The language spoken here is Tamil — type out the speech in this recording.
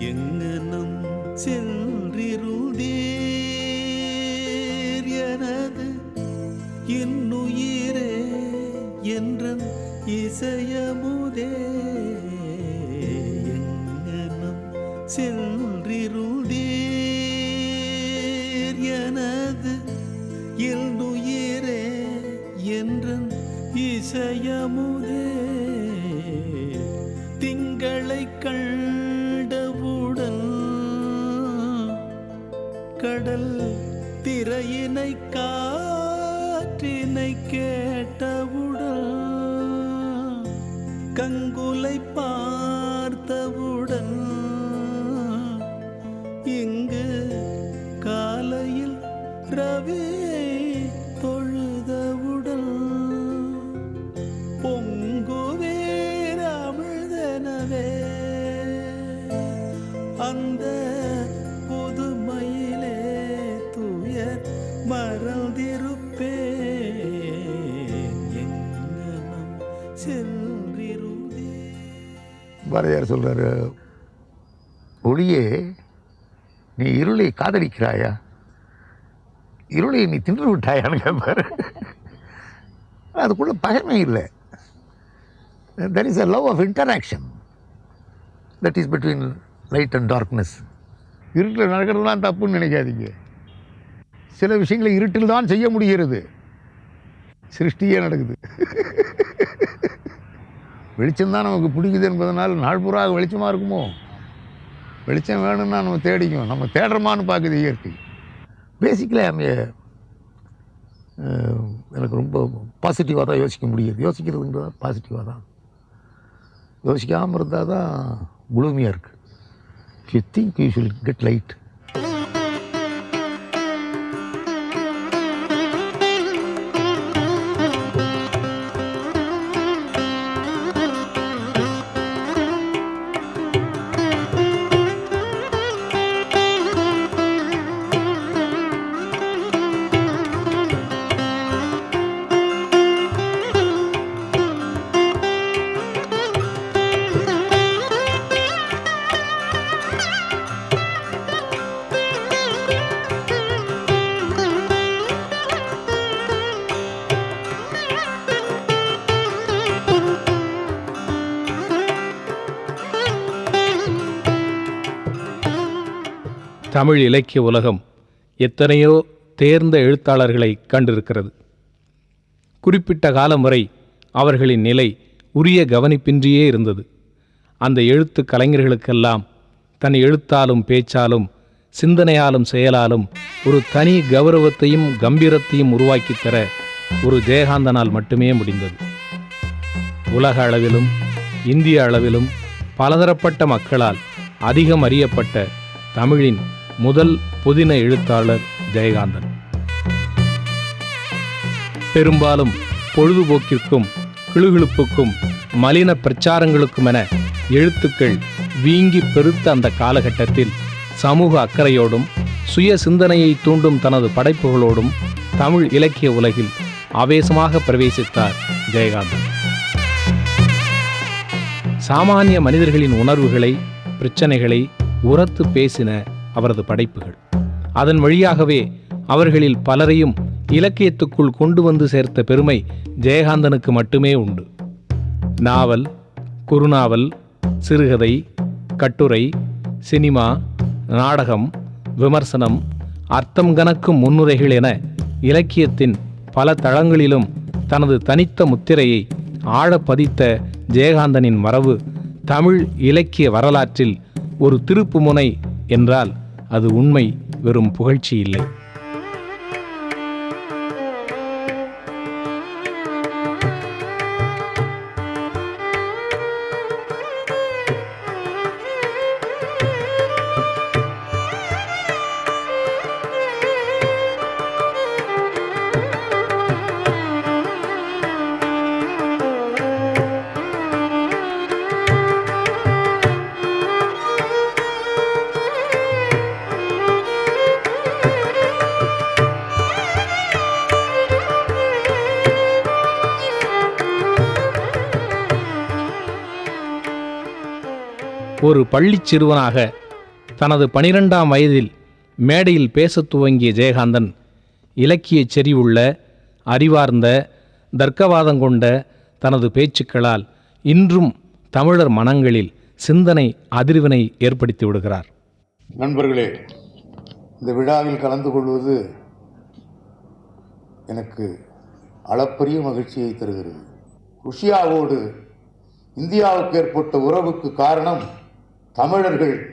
எங்கனம் சென்றிருந்தீர் எனது இன்னுயிரே என்றன் இசையமுதே. எங்கனம் சென்றிருந்தீர் எனது இன்னுயிரே என்றன் இசையமுதே. திங்களை கண்டவுடன் கடல் திரையினை காற்றினை கேட்டவுடன் கங்குலை பார்த்தவுடன் இங்கு காலையில் ரவியை தொழுதவுடன் பொங்குவேர் அமிழ்தனவே அந்த புதுமையிலே துயர் மறந்திருப்பேன் எங்கனம் சென்றிருந்தே. பாரதியார் சொல்றாரு, ஒளியே நீ இருளை காதலிக்கிறாயா, இருளை நீ தின்று விட்டாயான்னு கேட்பாரு. அதுக்குள்ள பகைமை இல்லை. There is a love of interaction that is between light and darkness. இருட்டில் நடக்கிறது தான் தப்புன்னு நினைக்காதீங்க. சில விஷயங்களை இருட்டில் தான் செய்ய முடிகிறது. சிருஷ்டியே நடக்குது. வெளிச்சம்தான் நமக்கு பிடிக்குது என்பதனால் நாள் பூரா வெளிச்சமாக இருக்குமோ? வெளிச்சம் வேணும்னா நம்ம தேடிக்கும். நம்ம தேடுறோமான்னு பார்க்குது இயற்கை. பேசிக்கலி எனக்கு ரொம்ப பாசிட்டிவாக தான் யோசிக்க முடியுது. யோசிக்கிறதுன்றது பாசிட்டிவாக தான். யோசிக்காமல் இருந்தால் தான் குளுமையாக இருக்குது. If you think you should get light. Tamil இலக்கிய உலகம் எத்தனையோ தேர்ந்த எழுத்தாளர்களை கண்டிருக்கிறது. குறிப்பிட்ட காலம் வரை அவர்களின் நிலை உரிய கவனிப்பின்றியே இருந்தது. அந்த எழுத்து கலைஞர்களுக்கெல்லாம் தன் எழுத்தாலும் பேச்சாலும் சிந்தனையாலும் செயலாலும் ஒரு தனி கௌரவத்தையும் கம்பீரத்தையும் உருவாக்கி தர ஒரு ஜெயகாந்தனால் மட்டுமே முடிந்தது. உலக அளவிலும் இந்திய அளவிலும் பலதரப்பட்ட மக்களால் அதிகம் அறியப்பட்ட தமிழின் முதல் புதின எழுத்தாளர் ஜெயகாந்தன். பெரும்பாலும் பொழுதுபோக்கிற்கும் கிளுகிழுப்புக்கும் மலின பிரச்சாரங்களுக்குமென எழுத்துக்கள் வீங்கி பெருத்த அந்த காலகட்டத்தில் சமூக அக்கறையோடும் சுய சிந்தனையை தூண்டும் தனது படைப்புகளோடும் தமிழ் இலக்கிய உலகில் ஆவேசமாக பிரவேசித்தார் ஜெயகாந்தன். சாமானிய மனிதர்களின் உணர்வுகளை, பிரச்சனைகளை உரத்து பேசின அவரது படைப்புகள். அதன் வழியாகவே அவர்களில் பலரையும் இலக்கியத்துக்குள் கொண்டு வந்து சேர்த்த பெருமை ஜெயகாந்தனுக்கு மட்டுமே உண்டு. நாவல், குறுநாவல், சிறுகதை, கட்டுரை, சினிமா, நாடகம், விமர்சனம், அர்த்தம் கணக்கும் முன்னுரைகள் என இலக்கியத்தின் பல தளங்களிலும் தனது தனித்த முத்திரையை ஆழ பதித்த ஜெயகாந்தனின் மரபு தமிழ் இலக்கிய வரலாற்றில் ஒரு திருப்புமுனை என்றால் அது உண்மை, வெறும் புகழ்ச்சி இல்லை. ஒரு பள்ளிச் சிறுவனாக தனது 12ஆம் வயதில் மேடையில் பேசத் துவங்கிய ஜெயகாந்தன் இலக்கியச் செறிவுள்ள, அறிவார்ந்த, தர்க்கவாதம் கொண்ட தனது பேச்சுக்களால் இன்றும் தமிழர் மனங்களில் சிந்தனை அதிர்வினை ஏற்படுத்தி விடுகிறார். நண்பர்களே, இந்த விழாவில் கலந்து கொள்வது எனக்கு அளப்பரிய மகிழ்ச்சியை தருகிறது. ருஷ்யாவோடு இந்தியாவுக்கு ஏற்பட்ட உறவுக்கு காரணம் தமிழர்கள்